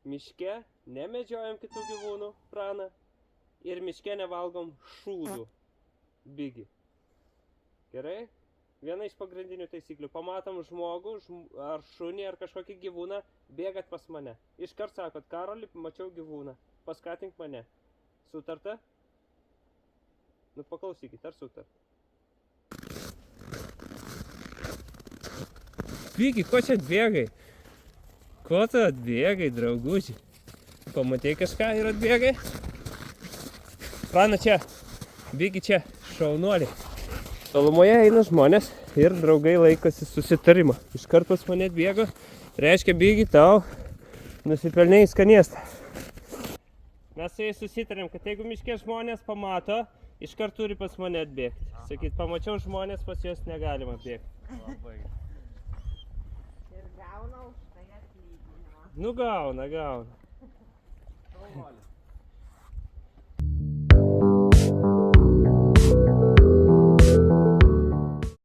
miške nemedžiojam kitų gyvūnų, Prana, ir miške nevalgom šūdų, Bigi. Gerai? Viena iš pagrindinių taisyklių. Pamatom žmogų, ar šunį, ar kažkokį gyvūną, bėgat pas mane. Iškart sakot, Karoli, mačiau gyvūną, paskatink mane. Sutarta? Nu paklausykit, ar sutarta? Bigi, ko čia atbėgai? Ko tu atbėgai, drauguži? Pamatei kažką ir atbėgai? Prana čia, Bigi čia, šaunuoliai. Tolumoje eina žmonės ir draugai laikosi susitarimo. Iškart pas mane atbėgo, reiškia, Bigi, tau nusipelnėjai skanėstą. Mes su jais susitarėm, kad jeigu miške žmonės pamato, iškart turi pas mane atbėgti. Sakyt, pamačiau žmonės, pas juos negalima atbėgti. Labai. Ir gauna už tai atlyginimą. Nu gauna. Šaunuolis.